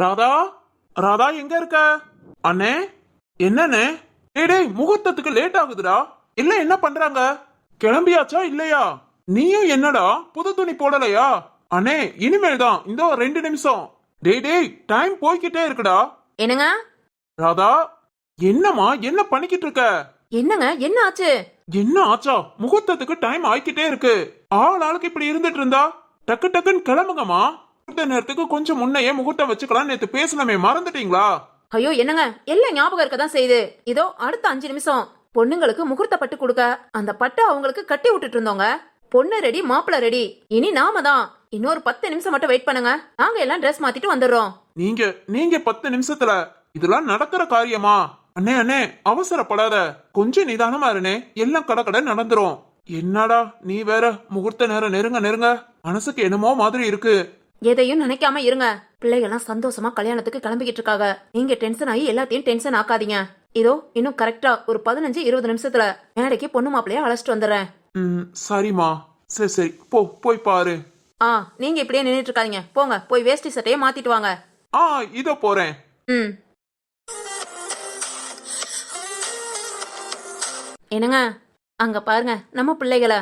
ராதா, ராதா எங்க இருக்க? அண்ணே, என்னண்ணே? டேய் முகூர்த்தத்துக்கு லேட் ஆகுதுடா. இல்ல என்ன பண்றாங்க? கிளம்பியாச்சா இல்லையா? நீயும் என்னடா புது துணி போடலையா? அண்ணே இனிமேல் தான், இந்த 2 நிமிஷம். டேய் டைம் போய்கிட்டே இருக்குடா. என்னங்க? ராதா, என்னம்மா என்ன பண்ணிக்கிட்டு இருக்க? என்னங்க என்ன ஆச்சு? என்ன ஆச்சா? முகூர்த்தத்துக்கு டைம் ஆயிக்கிட்டே இருக்கு. ஆளுக்கு இப்படி இருந்துட்டு இருந்தா டக்கு டக்குன்னு கிளம்புங்கம்மா. முகூர்த்த நேரத்துக்கு கொஞ்சம் முன்னையே முகூர்த்தம் வச்சுக்கலாம். நேத்து பேசலாமே, மறந்துட்டீங்களா? ஐயோ என்னங்க, எல்லாம் ஞாபகம் இருக்கதான் செய்யுது. இதோ அடுத்த 5 நிமிஷம் பொண்ணுங்களுக்கு முகூர்த்த பட்டு கொடுக்க அந்த பட்டு அவங்களுக்கு கட்டி விட்டுட்டு இருந்தோங்க. பொண்ணு ரெடி, மாப்பிள்ள ரெடி. இனி நாம தான். இன்னொரு 10 நிமிஷம் மட்டும் வெயிட் பண்ணுங்க. நாங்க எல்லாம் ட்ரெஸ் மாத்திட்டு வந்துடுறோம். நீங்க 10 நிமிஷத்துல இதெல்லாம் நடக்கிற காரியமா? அண்ணே அண்ணே, அவசரப்படாத, கொஞ்சம் நிதானமா இருனே. எல்லாம் கடை நடந்துரும். என்னடா நீ வேற, முகூர்த்த நேரம் நெருங்க நெருங்க மனசுக்கு என்னமோ மாதிரி இருக்கு. எதையும் நினைக்காம இருங்க. பிள்ளைகள்லாம் சந்தோஷமா கல்யாணத்துக்கு கிளம்பிக்கிட்டு இருக்காங்க. நீங்க டென்ஷன் ஆகி எல்லாத்தையும் டென்ஷன் ஆக்காதீங்க. இதோ இன்னும் கரெக்டா ஒரு 15-20 நிமிஷத்துல மேடைக்கு பொண்ணு மாப்பிள்ளைய அழைச்சிட்டு வந்துடுறேன். சரிம்மா. சரி போய் பாரு. நீங்க இப்படியே நின்னுட்டு இருக்காதீங்க. போங்க, போய் வேஷ்டி சட்டையை மாத்திட்டு வாங்க. இதோ போறேன். என்னங்க, அங்க பாருங்க நம்ம பிள்ளைகளை.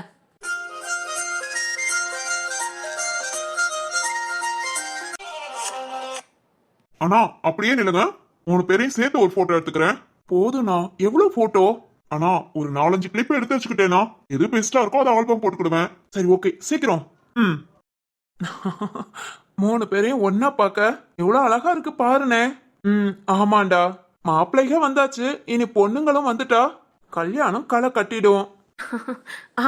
அண்ணா அப்படியே நில்லுங்க. 3 பேரையும் சேர்த்து ஒரு போட்டோ எடுத்துக்கிறேன். போதும்ண்ணா. எவ்வளவு போட்டோ? அண்ணா ஒரு 4-5 கிளிப் எடுத்து வச்சுக்கிட்டேனா, எது பெஸ்டா இருக்கோ அதை ஆல்பம் போட்டுக்கிடுவேன். சரி ஓகே, சீக்கிரம். 3 பேரையும் ஒன்னா பார்க்க எவ்வளவு அழகா இருக்கு பாருனே. ஆமாண்டா, மாப்பிள்ளைக வந்தாச்சு, இனி பொண்ணுங்களும் வந்துட்டா கல்யாணம் களை கட்டிடும்.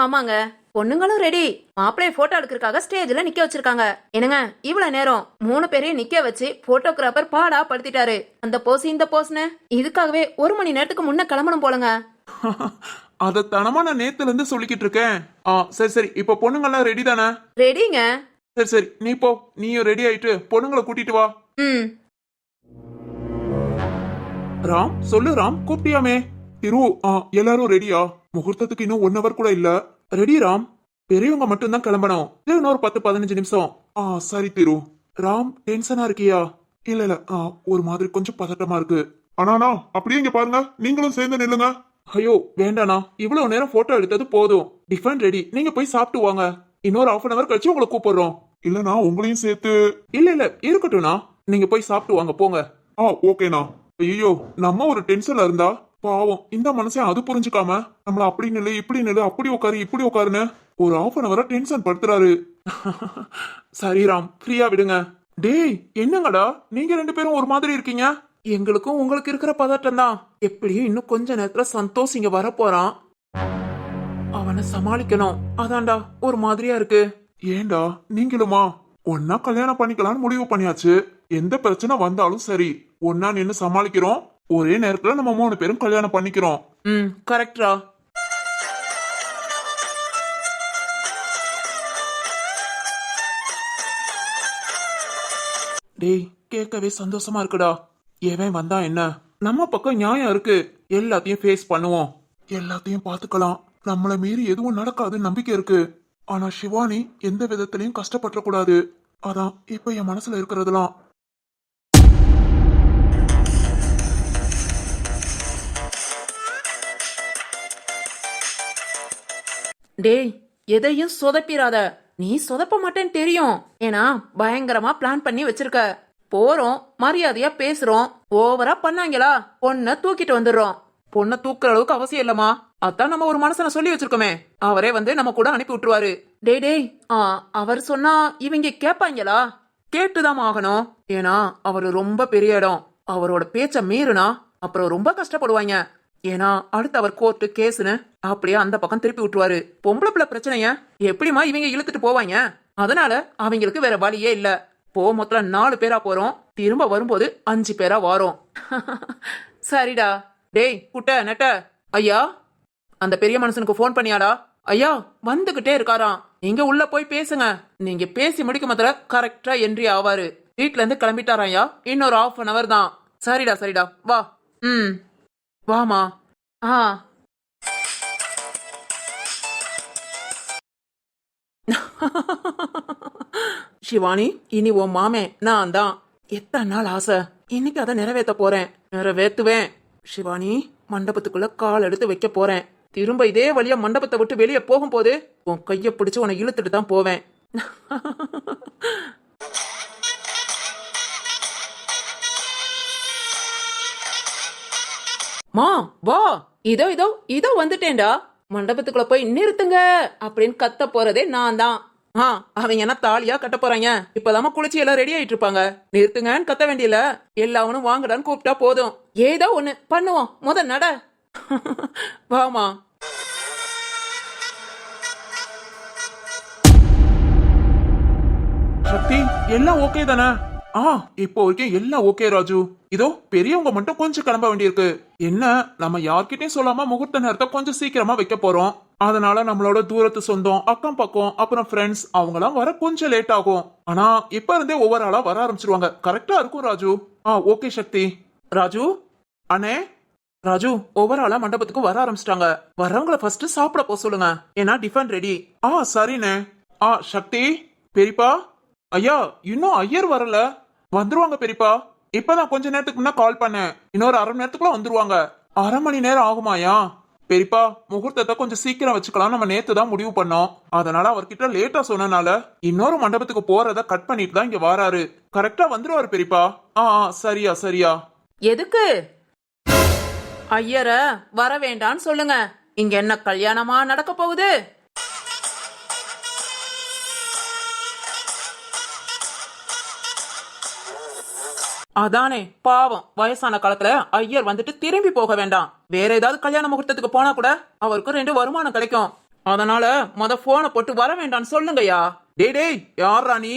ஆமாங்க, பொண்ணுங்களும் ரெடி. மாப்பிள்ளைய போட்டோ எடுக்கிறதுக்காக ஸ்டேஜ்ல நிக்க வச்சிருக்காங்க. என்னங்க, இவ்வளவு நேரம் 3 பேரையும் நிக்க வச்சு போட்டோகிராஃபர் பாடா படுத்திட்டாரு. அந்த போஸ் இந்த போஸ்னு இதுக்காகவே 1 மணி நேரத்துக்கு முன்ன கிளம்பணும் போலங்க. அத தனமா நான் நேத்துல இருந்து சொல்லிக்கிட்டு இருக்கேன். சரி இப்ப பொண்ணுங்கெல்லாம் ரெடி தானே? ரெடிங்க. சரி நீ போ, நீயும் ரெடி ஆயிட்டு பொண்ணுங்களை கூட்டிட்டு வா. ராம், சொல்லு ராம், கூப்பிட்டியாமே? திரு, எல்லாரும் ரெடியா? முகூர்த்தத்துக்கு இன்னும் 1 hour கூட இல்ல. ரெடி ராம், பெரியவங்க மட்டும் தான் கிளம்பணும். இன்னொரு 10-15 நிமிஷம். சரி திரு. ராம், டென்ஷனா இருக்கியா? இல்ல ஒரு மாதிரி கொஞ்சம் பதட்டமா இருக்கு. அண்ணா அப்படியே இங்க பாருங்க, நீங்களும் சேர்ந்து நில்லுங்க. ஐயோ வேண்டாண்ணா, இவ்வளவு நேரம் போட்டோ எடுத்தது போதும். டிஃபன் ரெடி, நீங்க போய் சாப்பிட்டு வாங்க. இன்னொரு 1/2 hour கழிச்சு உங்களை கூப்பிடுறோம். இல்லண்ணா உங்களையும் சேர்த்து. இல்ல இருக்கட்டும்ண்ணா, நீங்க போய் சாப்பிட்டு வாங்க, போங்க. ஓகேண்ணா. ஐயோ, நம்ம ஒரு டென்ஷன்ல இருந்தா பாவம் இந்த மனுஷன் அது புரிஞ்சுக்காம நம்மள அப்படி நில்லு இப்படி நில்லு, அப்படி உட்காரு இப்படி உட்காருன்னு ஒரு 1/2 hour டென்ஷன் படுத்துறாரு. சரி ராம், ஃப்ரீயா விடுங்க. டேய் என்னங்கடா நீங்க 2 பேரும் ஒரு மாதிரி இருக்கீங்க? எங்களுக்கும் உங்களுக்கு இருக்கிற பதட்டம் தான். எப்படியும் இன்னும் கொஞ்ச நேரத்துல சந்தோஷ் இங்க வர போறான். அவனை சமாளிக்கணும். அதான்டா ஒரு மாதிரியா இருக்கு. ஏண்டா நீங்களுமா? ஒன்னா கல்யாணம் பண்ணிக்கலாம்னு முடிவு பண்ணியாச்சு. எந்த பிரச்சனை வந்தாலும் சரி, ஒன்னா நின்னு சமாளிக்கிறோம். ஒரே நேரத்துல நம்ம 3 பேரும் கல்யாணம் பண்ணிக்கிறோம். கரெக்டா. டேய் கேட்கவே சந்தோஷமா இருக்குடா. எவன் வந்தா என்ன, நம்ம பக்கம் நியாயம் இருக்கு. எல்லாத்தையும் ஃபேஸ் பண்ணுவோம். எல்லாத்தையும் பாத்துக்கலாம். நம்மள மீறி எதுவும் நடக்காதுன்னு நம்பிக்கை இருக்கு. ஆனா சிவானி எந்த விதத்திலையும் கஷ்டப்பட கூடாது. அதான் இப்ப என் மனசுல இருக்கிறதெல்லாம். டேய், எதையும் சொதப்பிராத. நீ சொதப்ப மாட்டேன்னு தெரியும். ஏன்னா பயங்கரமா பிளான் பண்ணி வச்சிருக்க. போறோம், மரியாதையா பேசுறோம். ஓவரா பண்ணாங்களா பொண்ண தூக்கிட்டு வந்துடுறோம். பொண்ணை தூக்குற அளவுக்கு அவசியம் இல்லமா. அதான் நம்ம ஒரு மனசனை சொல்லி வச்சிருக்கோமே, அவரே வந்து நம்ம கூட அனுப்பி விட்டுருவாரு. டேய் அவர் சொன்னா இவங்க கேப்பாங்களா? கேட்டுதான் ஆகணும். ஏன்னா அவரு ரொம்ப பெரிய இடம். அவரோட பேச்ச மீறுனா அப்புறம் ரொம்ப கஷ்டப்படுவாங்க. ஏன்னா அடுத்து அவர் கோர்ட்டு கேஸ்னு அப்படியே அந்த பக்கம் திருப்பி விட்டுருவாரு. பொம்பளை பிள்ளை பிரச்சனைய எப்படிமா இவங்க இழுத்துட்டு போவாங்க? அதனால அவங்களுக்கு வேற வழியே இல்ல. மொத்தம் 4 பேரா போறோம். திரும்ப வரும்போது 5 பேரா வரோம். சரிடா. டேய் குட்ட நெட்ட, ஐயா அந்த பெரிய மனுஷனுக்கு போன் பண்ணியாடா? ஐயா வந்துகிட்டே இருக்காராம். நீங்க உள்ள போய் பேசுங்க. நீங்க பேசி முடிக்க மாத்திர கரெக்டா என்ட்ரி ஆவாரு. வீட்ல இருந்து கிளம்பிட்டாராயா. இன்னொரு 1/2 hour தான். சரிடா வா. வாமா. சிவானி, இனி உன் மாமே நான் தான். எத்தனை நாள் ஆசை, இன்னைக்கு அதை நிறைவேத்த போறேன், நிறைவேத்துவேன். சிவானி, மண்டபத்துக்குள்ள கால் எடுத்து வைக்க போறேன். திரும்ப இதே வழியா மண்டபத்தை விட்டு வெளியே போகும்போது உன் கைய பிடிச்சு உன்னை இழுத்துட்டு தான் போவேன். மா வா, இதோ இதோ இதோ வந்துட்டேன்டா. மண்டபத்துக்குள்ள போய் நிறுத்துங்க அப்படின்னு கத்த போறதே நான் தான். அவங்க என்ன தாலியா கட்ட போறாங்க? இப்பதாம குளிச்சு எல்லாம் ரெடி ஆயிட்டு இருப்பாங்க. நிறுத்துங்கன்னு கத்த வேண்டியல, எல்லாவனும் வாங்கடான்னு கூப்பிட்டா போதும். ஏதோ ஒண்ணு பண்ணுவோம், முத நட. வாமா. சக்தி, எல்லாம் ஓகே தானே? இப்போ வரைக்கும் எல்லாம் ஓகே ராஜு. இதோ பெரியவங்க மட்டும் கொஞ்சம் கிளம்ப வேண்டியிருக்கு. என்ன, நம்ம யார்கிட்டயும் சொல்லாம முகூர்த்த நேரத்தை கொஞ்சம் சீக்கிரமா வைக்க போறோம். அதனால நம்மளோட தூரத்து சொந்தம், அக்கம் பக்கம், அப்புறம் ஃப்ரெண்ட்ஸ் அவங்க எல்லாம் வர கொஞ்சம் லேட் ஆகும். ஆனா இப்ப இருந்தே ஒவ்வொரு ஆளா வர ஆரம்பிச்சிருவாங்க. கரெக்டா இருக்கும் ராஜு. ஓகே சக்தி. ராஜு அண்ணே, ராஜு ஒவ்வொரு ஆளா மண்டபத்துக்கு வர ஆரம்பிச்சிட்டாங்க. வர்றவங்களை ஃபர்ஸ்ட் சாப்பிட போக சொல்லுங்க, ஏன்னா டிஃபன் ரெடி. சரிண்ணே. சக்தி, பெரியப்பா, ஐயா, இன்னும் ஐயர் வரல. வந்துருவாங்க பெரியப்பா. இப்பதான் கொஞ்ச நேரத்துக்கு முன்ன கால் பண்ணேன். இன்னொரு அரை மணி நேரத்துக்குள்ள வந்துருவாங்க. அரை மணி நேரம் ஆகுமாயா? பெரியப்பா, முகூர்த்தத்தை கொஞ்சம் சீக்கிரம் வச்சுக்கலாம், நம்ம நேத்து தான் முடிவு பண்ணோம். அதனால அவர்கிட்ட லேட்டா சொன்னனால இன்னொரு மண்டபத்துக்கு போறத கட் பண்ணிட்டு தான் இங்க வராரு. கரெக்டா வந்துருவாரு பெரியப்பா. சரியா சரியா. எதுக்கு? ஐயர வர வேண்டான்னு சொல்லுங்க. இங்க என்ன கல்யாணமா நடக்க போகுது? அதானே பாவம், வயசான காலத்துல ஐயர் வந்துட்டு திரும்பி போக வேண்டாம். வேற ஏதாவது கல்யாண முகூர்த்தத்துக்கு போனா கூட அவருக்கு 2 வருமானம் கிடைக்கும். அதனால மொத போனை போட்டு வர வேண்டாம்னு சொல்லுங்கய்யா. டேய் டேய், யாரா நீ?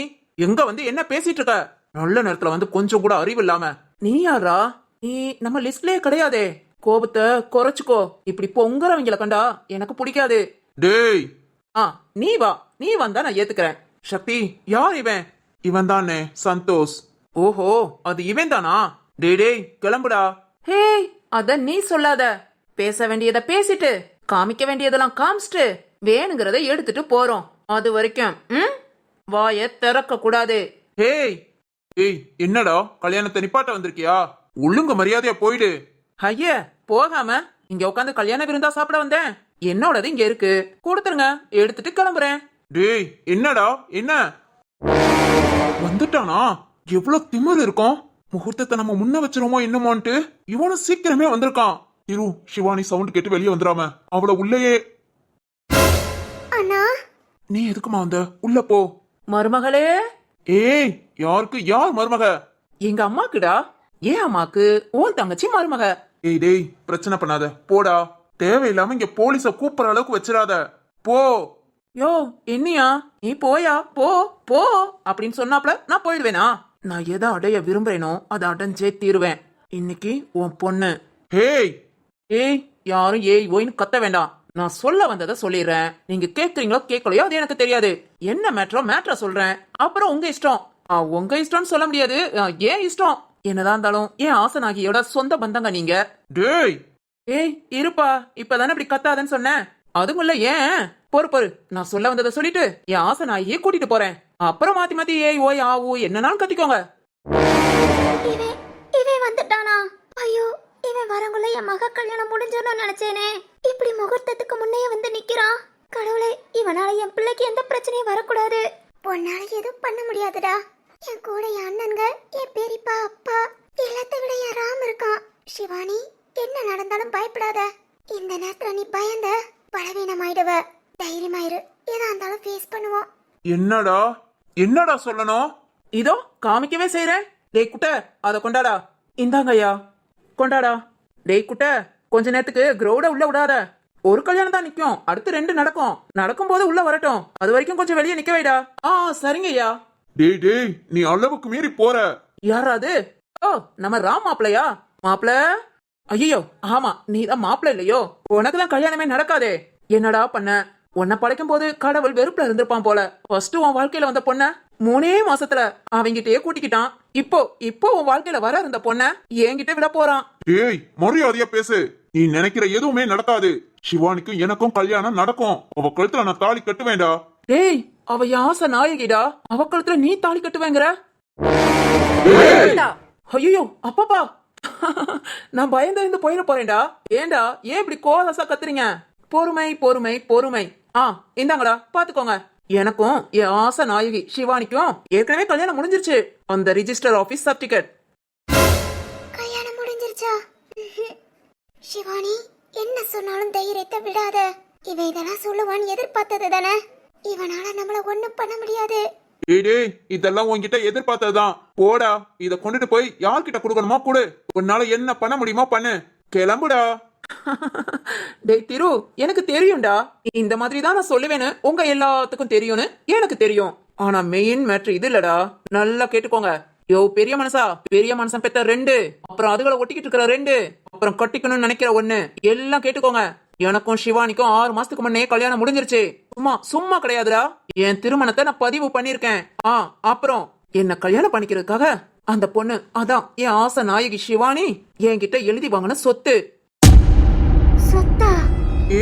எங்க வந்து என்ன பேசிட்டு இருக்க? நல்ல நேரத்துல வந்து கொஞ்சம் கூட அறிவு இல்லாம. நீ யாரா? நீ நம்ம லிஸ்ட்லயே கிடையாதே. கோபத்தை குறைச்சுக்கோ. இப்படி பொங்குறவங்கள கண்டா எனக்கு பிடிக்காது. டேய், நீ வா, நீ வந்தா நான் ஏத்துக்கிறேன். சக்தி, யார் இவன்? இவன் தானே சந்தோஷ். ஓஹோ, அது இவன் தானா? டேய் டேய், கிளம்புடா. ஹே, அத நீ சொல்லாத. பேச வேண்டியதை பேசிட்டு, காமிக்க வேண்டியதெல்லாம் காமிச்சிட்டு, வேணுங்கிறத எடுத்துட்டு போறோம். அது வரைக்கும் வாய திறக்க கூடாது. ஹேய் ஏய், என்னடா கல்யாணத்தை நிப்பாட்ட வந்திருக்கியா? ஒழுங்கு மரியாதையா போயிடு. ஐய, போகாம இங்க உட்காந்து கல்யாண விருந்தா சாப்பிட வந்தேன். என்னோடது இங்க இருக்கு, கொடுத்துருங்க, எடுத்துட்டு கிளம்புறேன். டேய், என்னடா என்ன வந்துட்டானா? எவ்வளவு திமிரு இருக்கும். முகூர்த்தத்தை நம்ம முன்ன வச்சிருமோ என்னமோன்ட்டு இவனும் சீக்கிரமே வந்திருக்கான். இரு, சிவானி சவுண்ட் கேட்டு வெளியே வந்துடாம அவள உள்ளேயே. அண்ணா, நீ எதுக்குமா வந்த? உள்ள போ. மருமகளே. ஏய், யாருக்கு? யார் மருமக? எங்க அம்மாக்குடா. ஏன் அம்மாக்கு? உன் தங்கச்சி மருமக. ஏய் டேய், பிரச்சனை பண்ணாத, போடா. தேவையில்லாம இங்க போலீஸ கூப்பிடுற அளவுக்கு வச்சிடாத, போ. யோ, என்னையா நீ போயா, போ போ அப்படின்னு சொன்னாப்ல நான் போயிடுவேனா? நான் எதை அடைய விரும்புறேனோ அதை அடைஞ்சே தீருவேன். இன்னைக்கு உன் பொண்ணு. ஹேய் ஏய், யாரும் ஏய் ஓய்னு கத்த வேண்டாம். நான் சொல்ல வந்ததை சொல்லிடுறேன். நீங்க கேக்குறீங்களோ கேட்கலையோ அது எனக்கு தெரியாது. என்ன மேட்ரோ சொல்றேன். அப்புறம் உங்க இஷ்டம். உங்க இஷ்டம்னு சொல்ல முடியாது, ஏன் இஷ்டம். என்னதான் இருந்தாலும் என் ஆசனாகியோட சொந்த பந்தங்க நீங்க. டேய், ஏய் இருப்பா, இப்பதானே இப்படி கத்தாதன்னு சொன்னேன். அதுக்குள்ள ஏன்? பொறு, நான் சொல்ல வந்ததை சொல்லிட்டு என் ஆசனாகியே கூட்டிட்டு போறேன். அப்புறம் மாத்தி மாத்தி ஏய் ஓய் ஆவூ என்னன்னாலும் கத்திக்கோங்க. இவன் வந்துட்டானா? ஐயோ, இவன் வரங்குள்ள என் மக கல்யாணம் முடிஞ்சோன்னு நினைச்சேனே. இப்படி முகூர்த்தத்துக்கு முன்னே வந்து நிக்கிறான். கடவுளே, இவனால என் பிள்ளைக்கு எந்த பிரச்சனையும் வரக்கூடாது. பொன்னால எதுவும் பண்ண முடியாதுடா. என் கூட என் அண்ணன்க, என் பெரியப்பா, அப்பா எல்லாத்த விட என் ராம் இருக்கான். சிவானி, என்ன நடந்தாலும் பயப்படாத. இந்த நேரத்துல நீ பயந்த பலவீனமாயிடுவ. தைரியமாயிரு, எதா இருந்தாலும் ஃபேஸ் பண்ணுவோம். என்னடா சொல்லணும்? இதோ காமிக்கவே செய்யறேன். டேய் குட்ட, அத கொண்டாடா. இந்தாங்க ஐயா, கொண்டாடா. டேய் குட்ட, கொஞ்ச நேரத்துக்கு கிரௌட உள்ள விடாத. ஒரு கல்யாணம் தான் நிக்கும், அடுத்து 2 நடக்கும் போது உள்ள வரட்டும். அது வரைக்கும் கொஞ்சம் வெளியே நிக்க வைடா. சரிங்க ஐயா. டேய், நீ அளவுக்கு மீறி போற. யாராது? நம்ம ராம் மாப்பிளையா? மாப்பிள? ஐயோ, ஆமா, நீதான் மாப்பிள்ள இல்லையோ? உனக்குதான் கல்யாணமே நடக்காதே. என்னடா பண்ண? உன்னை படைக்கும் போது கடவுள் வெறுப்புல இருந்திருப்பான் போல. ஃபர்ஸ்ட் உன் வாழ்க்கையில வந்த பொண்ண 3 மாசத்துல அவங்கிட்டயே கூட்டிக்கிட்டான். இப்போ உன் வாழ்க்கையில வர இருந்த பொண்ண என்கிட்ட விட போறான். டேய், மரியாதையா பேசு. நீ நினைக்கிற எதுவுமே நடக்காது. சிவானிக்கும் எனக்கும் கல்யாணம் நடக்கும். அவ கழுத்துல நான் தாலி கட்டு வேண்டா. டேய், அவ யாச நாயகிடா. அவ கழுத்துல நீ தாலி கட்டுவேங்கிற? முகுர்த்தா. ஐயோ அப்பப்பா நான் பயந்து போயிட போறேன்டா. ஏன்டா ஏன் இப்படி கோலசா கத்துறீங்க? பொறுமை பொறுமை பொறுமை. இந்தாங்கடா பாத்துக்கோங்க. எனக்கும் என் ஆசை நாயகி சிவானிக்கும் ஏற்கனவே கல்யாணம் முடிஞ்சிருச்சு. அந்த ரிஜிஸ்டர் ஆபீஸ் சர்டிபிகேட். கல்யாணம் முடிஞ்சிருச்சா? சிவானி, என்ன சொன்னாலும் தைரியத்தை விடாத. இவன் இதெல்லாம் சொல்லுவான்னு எதிர்பார்த்தது தானே. இவனால நம்மள ஒண்ணும் பண்ண முடியாது. டேய் இதெல்லாம் உன்கிட்ட எதிர்பார்த்ததுதான். போடா, இத கொண்டுட்டு போய் யார்கிட்ட கொடுக்கணுமோ கொடு. உன்னால என்ன பண்ண முடியுமோ பண்ணு. கிளம்புடா. டேய் திரு, எனக்கு தெரியும்டா. இந்த மாதிரி தான் நான் சொல்லுவேன்னு உங்க எல்லாத்துக்கும் தெரியும்னு எனக்கு தெரியும். ஆனா மெயின் மேட்ரு இது இல்லடா. நல்லா கேட்டுக்கோங்க. யோ பெரிய மனசா, பெரிய மனசன் பெத்த 2, அப்புறம் அதுகளை ஒட்டிக்கிட்டு இருக்கிற 2, அப்புறம் கட்டிக்கணும்னு நினைக்கிற 1, எல்லாம் கேட்டுக்கோங்க. எனக்கும் சிவானிக்கும் 6 மாசத்துக்கு முன்னே கல்யாணம் முடிஞ்சிருச்சு. சும்மா கிடையாதுடா. என் திருமணத்தை நான் பதிவு பண்ணிருக்கேன். அப்புறம் என்ன கல்யாணம் பண்ணிக்கிறதுக்காக அந்த பொண்ணு, அதான் என் ஆசை நாயகி சிவானி, என்கிட்ட எழுதி வாங்கின சொத்து. சொத்தா?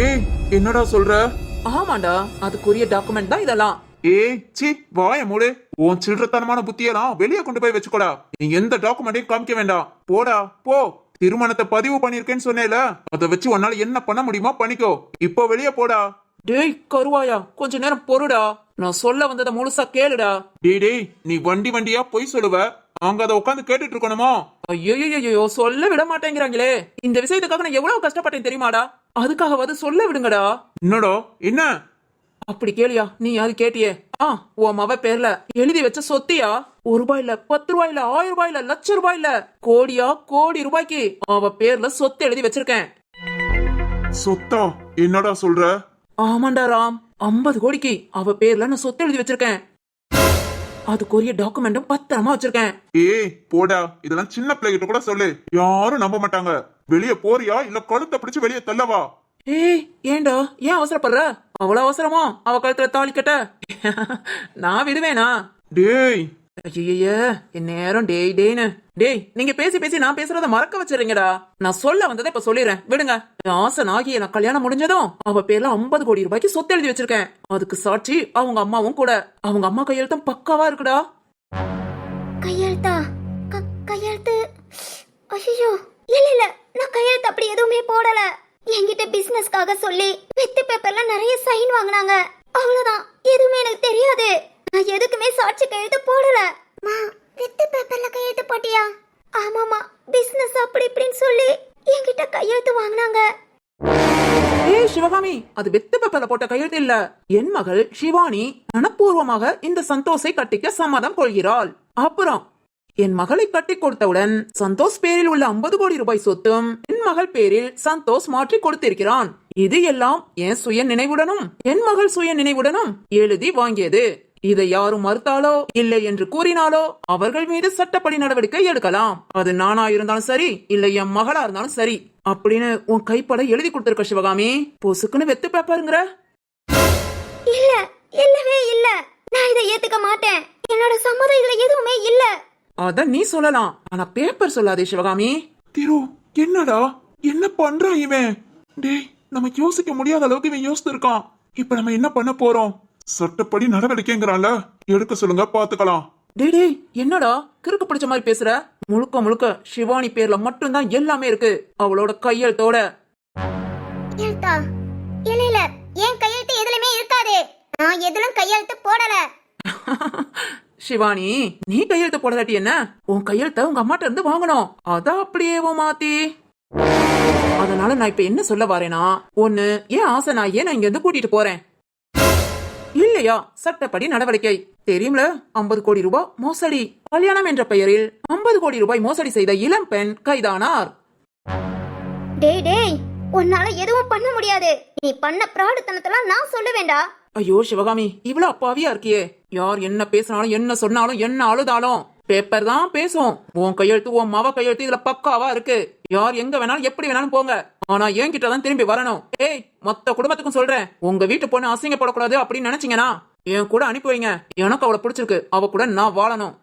ஏய் என்னடா சொல்ற? ஆமாண்டா, அதுக்குரிய டாக்குமெண்ட் தான் இதெல்லாம். சி வாய மூடு. உன் சில்லறத்தனமான புத்தியெல்லாம் வெளியே கொண்டு போய் வச்சுக்கோடா. நீ எந்த டாக்குமெண்டையும் காமிக்க வேண்டாம். போடா போ. திருமணத்தை பதிவு பண்ணிருக்கேன்னு சொன்னேல, அதை வச்சு உன்னால என்ன பண்ண முடியுமோ பண்ணிக்கோ. இப்போ வெளியே போடா. டேய் கருவாயா, கொஞ்ச நேரம் பொறுடா. நான் சொல்ல வந்ததை முழுசா கேளுடா. டேய் நீ வண்டியா பொய் சொல்லுவ. அங்க அதை உட்காந்து கேட்டுட்டு இருக்கணுமோ? ஐயோ சொல்ல விட மாட்டேங்கிறாங்களே. இந்த விஷயத்துக்காக நான் எவ்வளவு கஷ்டப்பட்டேன் தெரியுமாடா? அதுக்காகவாது சொல்ல விடுங்கடா. என்னடா என்ன? அப்படி கேளியா, நீ அது கேட்டியே. உன் மவ பேர்ல எழுதி வச்ச சொத்தியா? 1 ரூபாய் இல்ல, 10 ரூபாய் இல்ல, 1000 ரூபாய் இல்ல, லட்ச ரூபாய் இல்ல, கோடியா கோடி ரூபாய்க்கு அவ பேர்ல சொத்து எழுதி வச்சிருக்கேன். சொத்தா? என்னடா சொல்ற? ஆமாண்டா ராம், 50 கோடிக்கு அவ பேர்ல நான் சொத்து எழுதி வச்சிருக்கேன். அதுக்குரிய டாக்குமெண்டும் பத்திரமா வச்சிருக்கேன். போடா, இதெல்லாம் சின்ன பிள்ளைகிட்ட கூட சொல்லு, யாரும் நம்ப மாட்டாங்க. வெளியே போறியா இல்ல கழுத்தை பிடிச்சு வெளியே தள்ளவா? ஏண்டா ஏன் அவசரப்படுற? அவ்வளவு அவசரமா அவ கழுத்துல தாலி கட்ட? நான் விடுவேனா? டேய் ஐய என் நேரம் டேய் டேய்னு. டேய் நீங்க பேசி நான் பேசுறத மறக்க வச்சிருங்கடா. நான் சொல்ல வந்ததை இப்ப சொல்லிடுறேன், விடுங்க. ஆசை நாகி எனக்கு கல்யாணம் முடிஞ்சதும் அவ பேர்ல 50 கோடி ரூபாய்க்கு சொத்து எழுதி வச்சிருக்கேன். அதுக்கு சாட்சி அவங்க அம்மாவும் கூட. அவங்க அம்மா கையெழுத்தும் பக்காவா இருக்குடா. கையெழுத்தா? கையெழுத்து? ஐயோ இல்ல, நான் கையெழுத்து அப்படி எதுவுமே போடல. என்கிட்ட பிசினஸ்க்காக சொல்லி வெத்து பேப்பர்ல நிறைய சைன் வாங்கினாங்க. அவ்வளவுதான், எதுவுமே எனக்கு தெரியாது. நான் எதுக்குமே சாட்சி கையெழுத்து போடல. வெத்து பேப்பர்ல கையெழுத்து போட்டியா? ஆமாமா, பிசினஸ் அப்படி இப்படின்னு சொல்லி என்கிட்ட கையெழுத்து வாங்கினாங்க. சிவகாமி, அது வெத்து பேப்பர்ல போட்ட கையெழுத்து இல்ல. என் மகள் சிவானி மனப்பூர்வமாக இந்த சந்தோஷை கட்டிக்க சம்மதம் கொள்கிறாள். அப்புறம் என் மகளை கட்டி கொடுத்தவுடன் சந்தோஷ் பேரில் உள்ள 50 கோடி ரூபாய் சொத்தும் என் மகள் பேரில் சந்தோஷ் மாற்றி கொடுத்திருக்கிறான். இது எல்லாம் என் சுய நினைவுடனும் என் மகள் சுய நினைவுடனும் எழுதி வாங்கியது. இதை யாரும் மறுத்தாலோ இல்லை என்று கூறினாலோ அவர்கள் மீது சட்டப்படி நடவடிக்கை எடுக்கலாம். அது நானா இருந்தாலும் சரி, இல்லை என் மகளா இருந்தாலும் சரி அப்படின்னு உன் கைப்பட எழுதி கொடுத்திருக்க சிவகாமி. பொசுக்குன்னு வெத்து பேப்பருங்கிற? இல்ல, இல்லவே இல்ல. நான் இதை ஏத்துக்க மாட்டேன். என்னோட சம்மதம் இதுல எதுவுமே இல்ல. அத நீ சொல்லலாம், ஆனா பேப்பர் சொல்லாதே சிவகாமி. திரு என்னடா என்ன பண்றான் இவன்? டேய் நமக்கு யோசிக்க முடியாத அளவுக்கு இவன் யோசித்து இருக்கான். இப்ப நம்ம என்ன பண்ண போறோம்? சட்டப்படி நடவடிக்கைங்கிறான்ல, எடுக்க சொல்லுங்க பாத்துக்கலாம். டேய் என்னடா கிறுக்கு பிடிச்ச மாதிரி பேசுற? முழுக்க முழுக்க சிவானி பேர்ல மட்டும்தான் எல்லாமே இருக்கு, அவளோட கையெழுத்தோட. எழுத்தா? இல்ல, என் கையெழுத்து எதுலயுமே இருக்காது. நான் எதிலும் கையெழுத்து போடல. சிவானி, நீ கையெழுத்து போடலாட்டி என்ன? உன் கையெழுத்த உங்க அம்மாட்ட இருந்து வாங்கணும். அதான் அப்படியே மாத்தி. அதனால நான் இப்ப என்ன சொல்ல வரேனா, ஒண்ணு என் ஆசை நான் இங்க இருந்து கூட்டிட்டு போறேன், இல்லையா சட்டப்படி நடவடிக்கை. தெரியும்ல, 50 கோடி ரூபாய் மோசடி. கல்யாணம் என்ற பெயரில் 50 கோடி ரூபாய் மோசடி செய்த இளம் பெண் கைதானார். டேய் உன்னால எதுவும் பண்ண முடியாது. நீ பண்ண பிராடுத்தனத்தெல்லாம் நான் சொல்லுவேண்டா. ஐயோ சிவகாமி, இவ்வளவு அப்பாவியா இருக்கியே. யார் என்ன பேசினாலும் என்ன சொன்னாலும் என்ன அழுதாலும் பேப்பர் தான் பேசும். உன் கையெழுத்து உன் மவ கையெழுத்து இதுல பக்காவா இருக்கு. யார் எங்க வேணாலும் எப்படி வேணாலும் போங்க, ஆனா என்கிட்ட தான் திரும்பி வரணும். மொத்த குடும்பத்துக்கும் சொல்றேன், உங்க வீட்டு பொண்ணு அசிங்கப்படக்கூடாது அப்படின்னு நினைச்சீங்கன்னா என் கூட அனுப்பி வைங்க. எனக்கு அவளை பிடிச்சிருக்கு, அவ கூட நான் வாழணும்.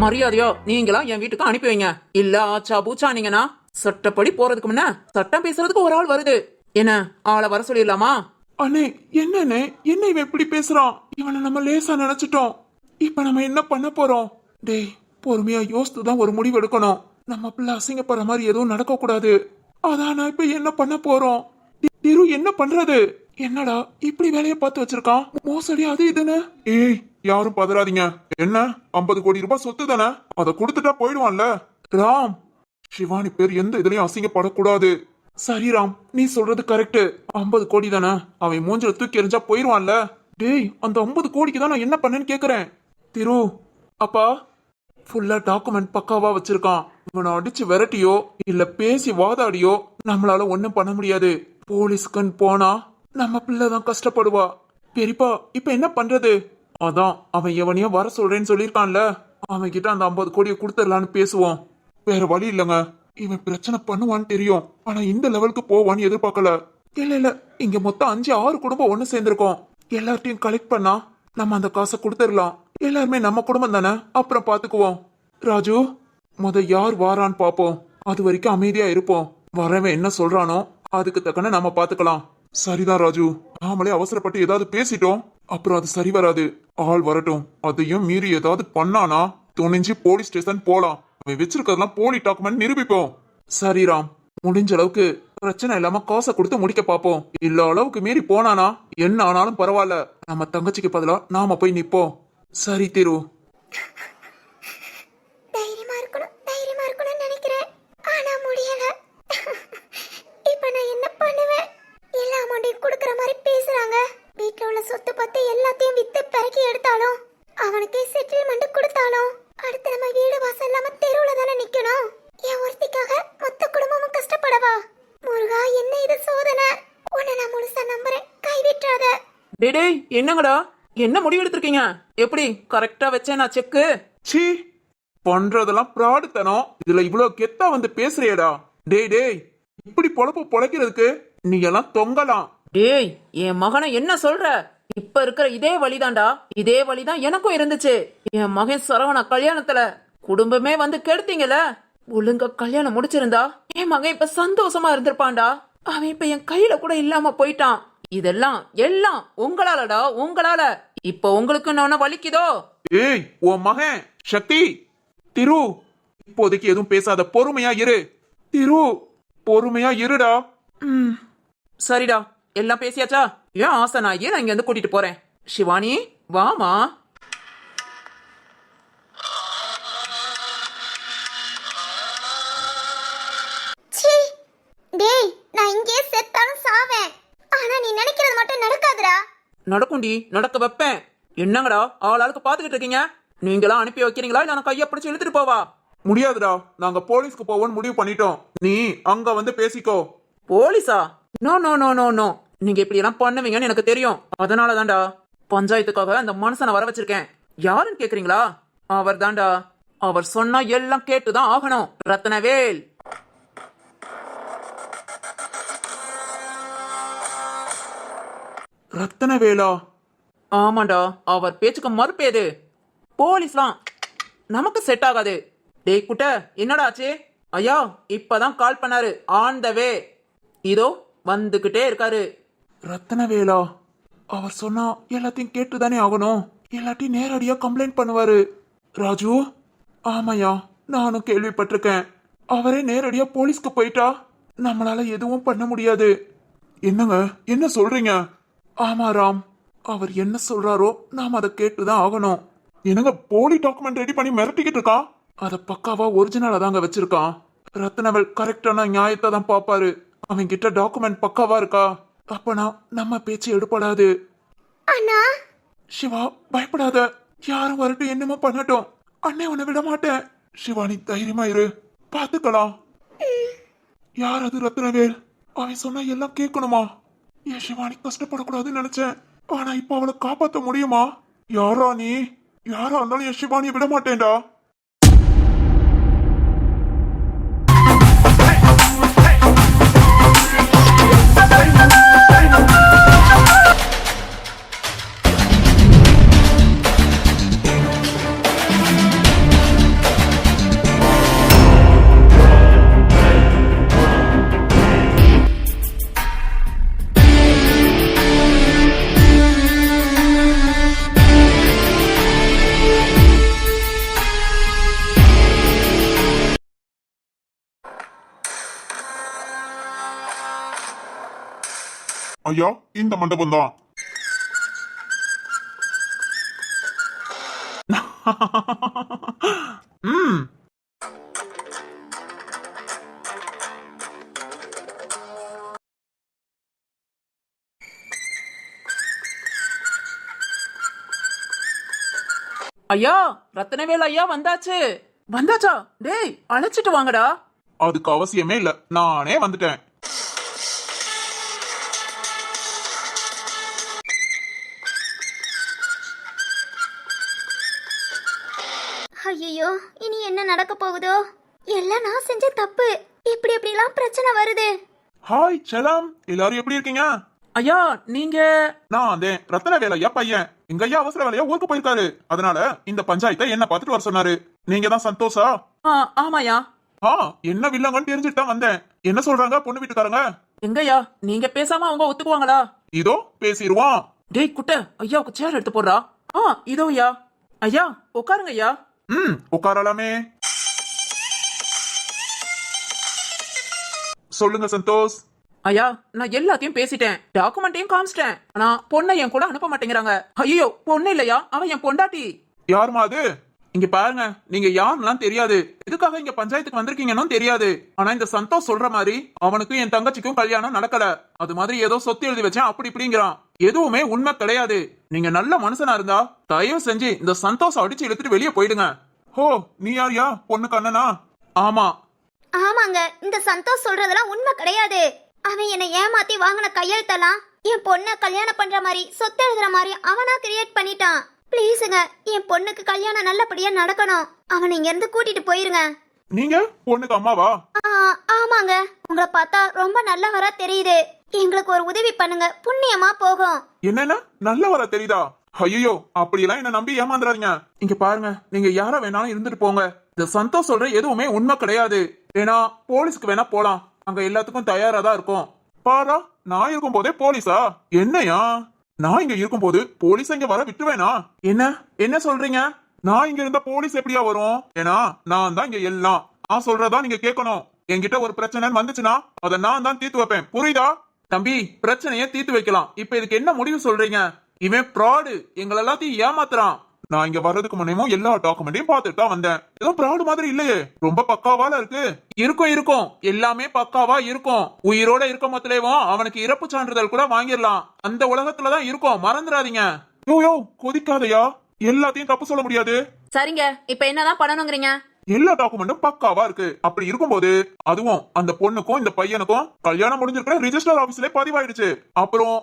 மரியாதையோ நீங்களா என் வீட்டுக்கு அனுப்பி வைங்க. இல்ல ஆச்சா பூச்சானீங்கன்னா சட்டப்படி போறதுக்கு முன்ன சட்டம் பேசுறதுக்கு ஒரு ஆள் வருது. என்ன ஆளை வர சொல்லிடலாமா? அண்ணே என்னண்ணே, என்ன இவன் எப்படி பேசுறான்? இவனை நம்ம லேசா நினைச்சிட்டோம். இப்ப நம்ம என்ன பண்ண போறோம்? டேய் பொறுமையா யோசித்து தான் ஒரு முடிவு எடுக்கணும். நம்ம பிள்ளை அசிங்கப்படுற மாதிரி எதுவும் நடக்க கூடாது. அதான் நான் இப்ப என்ன பண்ண போறோம்? திரு என்ன பண்றது? என்னடா இப்படி வேலையை பார்த்து வச்சிருக்கான்? மோசடி அது இதுன்னு. ஏய், யாரும் பதறாதீங்க. என்ன 50 கோடி ரூபாய் சொத்து தானே, அதை கொடுத்துட்டா போயிடுவான்ல. ராம், சிவானி பேர் எந்த இதுலயும் அசிங்கப்படக்கூடாது. சரி ராம், நீ சொல்றது கரெக்ட். 50 கோடி தானே, அவன் மூஞ்சில தூக்கி எறிஞ்சா போயிடுவான்ல. டேய், அந்த 50 கோடிக்கு தான் நான் என்ன பண்ணேன்னு கேக்குறேன். திரு அப்பா, ஃபுல்லா டாக்குமெண்ட் பக்காவா வச்சிருக்கான். இவனை அடிச்சு விரட்டியோ இல்ல பேசி வாதாடியோ நம்மளால ஒண்ணும் பண்ண முடியாது. போலீஸ்க்குன்னு போனா நம்ம பிள்ளைதான் கஷ்டப்படுவா. பெரியப்பா, இப்ப என்ன பண்றது? அதான் அவன் எவனையோ வர சொல்றேன்னு சொல்லியிருக்கான்ல, அவன் கிட்ட அந்த 50 கோடியை கொடுத்துடலான்னு பேசுவோம். வேற வழி இல்லைங்க. இவன் பிரச்சனை பண்ணுவான்னு தெரியும், ஆனா இந்த லெவலுக்கு போவான்னு எதிர்பார்க்கல. இல்ல இங்க மொத்தம் 5-6 குடும்பம் ஒண்ணு சேர்ந்திருக்கோம். எல்லார்ட்டையும் கலெக்ட் பண்ணா நம்ம அந்த காசை கொடுத்துடலாம். எல்லாருமே நம்ம குடும்பம் தானே, அப்புறம் பாத்துக்குவோம். ராஜு, யார் வாரான்னு பாப்போம். அது வரைக்கும் அமைதியா இருப்போம். வரவன் என்ன சொல்றானோ அதுக்கு தக்கன நம்ம பாத்துக்கலாம். சரிதான் ராஜு, நாமளே அவசரப்பட்டு ஏதாவது பேசிட்டோம், அப்புறம் அது சரி வராது. ஆள் வரட்டும், அதையும் மீறி ஏதாவது பண்ணானா துணிஞ்சு போலீஸ் ஸ்டேஷன் போலாம். அவன் வச்சிருக்கிறதெல்லாம் போலி டாக்குமெண்ட் நிரூபிப்போம். சரி ராம், முடிஞ்ச அளவுக்கு பிரச்சனை இல்லாம காசை கொடுத்து முடிக்க பாப்போம். இல்ல அளவுக்கு மீறி போனானா என்ன ஆனாலும் பரவாயில்ல, நம்ம தங்கச்சிக்கு பதிலா நாம போய் நிப்போம். சரி திரு. தைரியமா இருக்கணும்னு நினைக்கிறேன், ஆனா முடியல. இப்ப நான் என்ன பண்ணுவேன்? எல்லா அமௌண்ட்டையும் கொடுக்கற மாதிரி பேசுறாங்க. வீட்டுல உள்ள சொத்து பத்து எல்லாத்தையும் வித்து பெருக்கி எடுத்தாலும், அவனுக்கே செட்டில்மெண்ட் கொடுத்தாலும், அடுத்து நம்ம வீடு வாசல் இல்லாம தெருவுல தானே நிக்கணும். என் ஒருத்திக்காக மொத்த குடும்பமும் கஷ்டப்படவா? முருகா, என்ன இது சோதனை? உன்னை நான் முழுசா நம்புறேன், கைவிட்டாத. டேய் என்னங்கடா, என்ன முடிவு எடுத்திருக்கீங்க? எப்படி கரெக்டா வச்சேன் நான் செக்கு? சீ, பண்றதெல்லாம் பிராடுத்தனம். இதுல இவ்வளவு கெத்தா வந்து பேசுறியடா. டேய், இப்படி பொழைக்கிறதுக்கு நீ எல்லாம் தொங்கலாம். டேய், என் மகனை என்ன சொல்ற? இப்ப இருக்கிற இதே வழிதான்டா, இதே வழிதான் எனக்கும் இருந்துச்சு. என் மகன் சரவணா கல்யாணத்துல குடும்பமே வந்து கெடுத்தீங்கல. ஒழுங்கா கல்யாணம் முடிச்சிருந்தா என் மகன் இப்ப சந்தோஷமா இருந்திருப்பான்டா. அவன் இப்ப என் கையில கூட இல்லாம போயிட்டான். இதெல்லாம் எல்லாம் உங்களாலடா, உங்களால. இப்ப உங்களுக்கு என்ன வலிக்குதோ? ஏய், உன் மகன் சக்தி. திரு, இப்போதைக்கு எதுவும் பேசாத, பொறுமையா இரு. திரு, பொறுமையா இருடா. சரிடா, எல்லாம் பேசியாச்சா? ஏன் ஆசனாயி நான் இங்க இருந்து கூட்டிட்டு போறேன். சிவானி வாமா. சீ, டேய், நான் இங்கே செத்தாலும் சாவேன். ஆனா நீ நினைக்கிறது மட்டும் நடக்காதுடா. நடக்கும்டி, நடக்க வைப்பேன். என்னங்கடா ஆளாளுக்கு பாத்துக்கிட்டு இருக்கீங்க? நீங்களா அனுப்பி வைக்கிறீங்களா இல்ல நான் கைய பிடிச்சு இழுத்துட்டு போவா? முடியாதுடா, நாங்க போலீஸ்க்கு போவோம்னு முடிவு பண்ணிட்டோம். நீ அங்க வந்து பேசிக்கோ. போலீஸா? No no no no no, நீங்க இப்படி எல்லாம் பண்ணுவீங்கன்னு எனக்கு தெரியும். அதனாலதான்டா பஞ்சாயத்துக்காக அந்த மனுஷனை வர வச்சிருக்கேன். யாருன்னு கேக்குறீங்களா? அவர் தான்டா. அவர் சொன்னா எல்லாம் கேட்டுதான் ஆகணும். ரத்னவேல். ரத்தனவேலா? ஆமாண்டா, அவர் பேச்சுக்கு மறுப்பேது. போலீஸ்லாம் நமக்கு செட் ஆகாது. டேய் குட்ட, என்னடா ஆச்சு? ஐயா இப்பதான் கால் பண்ணாரு, ஆன் த வே. இதோ வந்துகிட்டே இருக்காரு. ரத்தனவேலா? அவர் சொன்னா எல்லாத்தையும் கேட்டுதானே ஆகணும், எல்லாத்தையும் நேரடியா கம்ப்ளைண்ட் பண்ணுவாரு. ராஜு, ஆமாயா, நானும் கேள்விப்பட்டிருக்கேன். அவரே நேரடியா போலீஸ்க்கு போயிட்டா நம்மளால எதுவும் பண்ண முடியாது. என்னங்க, என்ன சொல்றீங்க? ஆமா ராம், அவர் என்ன சொல்றாரோ நாம அதை கேட்டுதான் ஆகணும். என்னங்க, போலி டாக்குமெண்ட் ரெடி பண்ணி மிரட்டிக்கிட்டு இருக்கான். அத பக்காவா ஒரிஜினலா தாங்க வச்சிருக்கான். ரத்னவேல் கரெக்டான நியாயத்தை தான் பாப்பாரு. அவன் கிட்ட டாக்குமெண்ட் பக்காவா இருக்கா? அப்பனா நம்ம பேச்சு எடுப்படாது. அண்ணா, சிவா, பயப்படாத. யாரும் வரட்டும், என்னமோ பண்ணட்டும், அண்ணே உன்னை விட மாட்டேன். சிவானி, தைரியமா இரு, பாத்துக்கலாம். யார் அது? ரத்னவேல். அவன் சொன்னா எல்லாம் கேட்கணுமா? என் சிவானி கஷ்டப்படக்கூடாதுன்னு நினைச்சேன், ஆனா இப்ப அவளை காப்பாத்த முடியுமா? யாரா நீ? யாரா இருந்தாலும் என் சிவானியை விட மாட்டேன்டா. ஐயா இந்த மண்டபம் தான். ம் ஐயா ரத்தனவேல் ஐயா வந்தாச்சு. வந்தாச்சா? டேய் அழைச்சிட்டு வாங்கடா. அதுக்கு அவசியமே இல்ல, நானே வந்துட்டேன். ஐயோ, இனி என்ன நடக்க போகுதோ? எல்லாம் நான் செஞ்ச தப்பு. இப்படி இப்படிலாம் பிரச்சனை வருது. ஹாய் செலம், எல்லாரும் எப்படி இருக்கீங்க? ஐயா நீங்க நான் அதே ரத்தனவேல் ஐயா பையன். எங்க ஐயா அவசர வேலையா ஊருக்கு போயிருக்காரு. அதனால இந்த பஞ்சாயத்தை என்ன பார்த்துட்டு வர சொன்னாரு. நீங்க தான் சந்தோஷா? ஆமாயா. என்ன வில்லங்கன்னு தெரிஞ்சுட்டு தான் வந்தேன். என்ன சொல்றாங்க பொண்ணு வீட்டுக்காரங்க? எங்கய்யா நீங்க பேசாம அவங்க ஒத்துக்குவாங்களா? இதோ பேசிடுவான். டேய் குட்ட, ஐயாவுக்கு சேர் எடுத்து போடுறா. இதோ ஐயா. ஐயா உட்காருங்க ஐயா. உட்காரலாமே. சொல்லுங்க சந்தோஷ். ஐயா நான் எல்லாத்தையும் பேசிட்டேன், டாக்குமெண்ட்டையும் காமிச்சிட்டேன். ஆனா பொண்ணை என் கூட அனுப்ப மாட்டேங்கிறாங்க. ஐயோ பொண்ணு இல்லையா, அவன் என் பொண்டாட்டி. யாருமா அது? இங்க பாருங்க, நீங்க யாருன்னெல்லாம் தெரியாது, எதுக்காக இங்க பஞ்சாயத்துக்கு வந்திருக்கீங்கன்னு தெரியாது. ஆனா இந்த சந்தோஷ் சொல்ற மாதிரி அவனுக்கும் என் தங்கச்சிக்கும் கல்யாணம் நடக்கல. அது மாதிரி ஏதோ சொத்து எழுதி வச்சேன் அப்படி இப்படிங்கிறான். எதுவுமே உண்மை கிடையாது. நீங்க நல்ல மனுஷனா இருந்தா தயவு செஞ்சு இந்த சந்தோஷம் அடிச்சு இழுத்துட்டு வெளியே போயிடுங்க. ஹோ, நீ யாரியா? பொண்ணுக்கு அண்ணனா? ஆமா. ஆமாங்க, இந்த சந்தோஷ் சொல்றதெல்லாம் உண்மை கிடையாது. அவன் என்னை ஏமாத்தி வாங்கின கையெழுத்தெல்லாம் என் பொண்ணை கல்யாணம் பண்ற மாதிரி சொத்து எழுதுற மாதிரி அவனா கிரியேட் பண்ணிட்டான். ப்ளீஸுங்க, என் பொண்ணுக்கு கல்யாணம் நல்லபடியா நடக்கணும். அவனை இங்க இருந்து கூட்டிட்டு போயிருங்க. நீங்க பொண்ணுக்கு அம்மாவா? ஆமாங்க, உங்களை பார்த்தா ரொம்ப நல்லவரா தெரியுது. எங்களுக்கு ஒரு உதவி பண்ணுங்க, புண்ணியமா போகும். என்னன்னா நல்ல வர தெரியுதா? ஐயோ, அப்படியெல்லாம் என்ன நம்பி ஏமாந்துறாதீங்க. இங்க பாருங்க, நீங்க யாரா வேணாலும் இருந்துட்டு போங்க. இந்த சந்தோஷ் சொல்ற எதுவுமே உண்மை கிடையாது. வேணா போலீஸ்க்கு வேணா போலாம், அங்க எல்லாத்துக்கும் தயாரா தான் இருக்கும். பாரா, நான் இருக்கும் போதே போலீஸா? என்னையா, நான் இங்க இருக்கும் போது போலீஸ் இங்க வர விட்டுவேனா? என்ன சொல்றீங்க? நான் இங்க இருந்த போலீஸ் எப்படியா வரும்? ஏன்னா நான் தான் இங்க எல்லாம். நான் சொல்றதா நீங்க கேட்கணும். என்கிட்ட ஒரு பிரச்சனை வந்துச்சுன்னா அதை நான் தான் தீர்த்து வைப்பேன், புரியுதா? தம்பி, பிரச்சனையை தீர்த்து வைக்கலாம். இப்ப இதுக்கு என்ன முடிவு சொல்றீங்க? இவன் ஃப்ராடு, எங்களை எல்லாத்தையும் ஏமாத்துறான். நான் இங்க வர்றதுக்கு முன்னேயும் எல்லா டாக்குமெண்ட்டையும் பார்த்துட்டு தான் வந்தேன். ஏதோ ஃப்ராடு மாதிரி இல்லையே, ரொம்ப பக்காவால இருக்கு. இருக்கும் எல்லாமே பக்காவா இருக்கும். உயிரோட இருக்க மொத்தலேவும் அவனுக்கு இறப்பு சான்றிதழ் கூட வாங்கிடலாம். அந்த உலகத்துலதான் இருக்கும், மறந்துடாதீங்க. யோ கொதிக்காதையா, எல்லாத்தையும் தப்பு சொல்ல முடியாது. சரிங்க, இப்ப என்னதான் பண்ணணுங்கிறீங்க? எல்லா டாக்குமெண்ட்டும் பக்காவா இருக்கு. அப்படி இருக்கும்போது அதுவும் அந்த பொண்ணுக்கும் இந்த பையனுக்கும் கல்யாணம் முடிஞ்சிருக்கிற ரிஜிஸ்டர் ஆபீஸ்ல பதிவாயிடுச்சு. அப்புறம்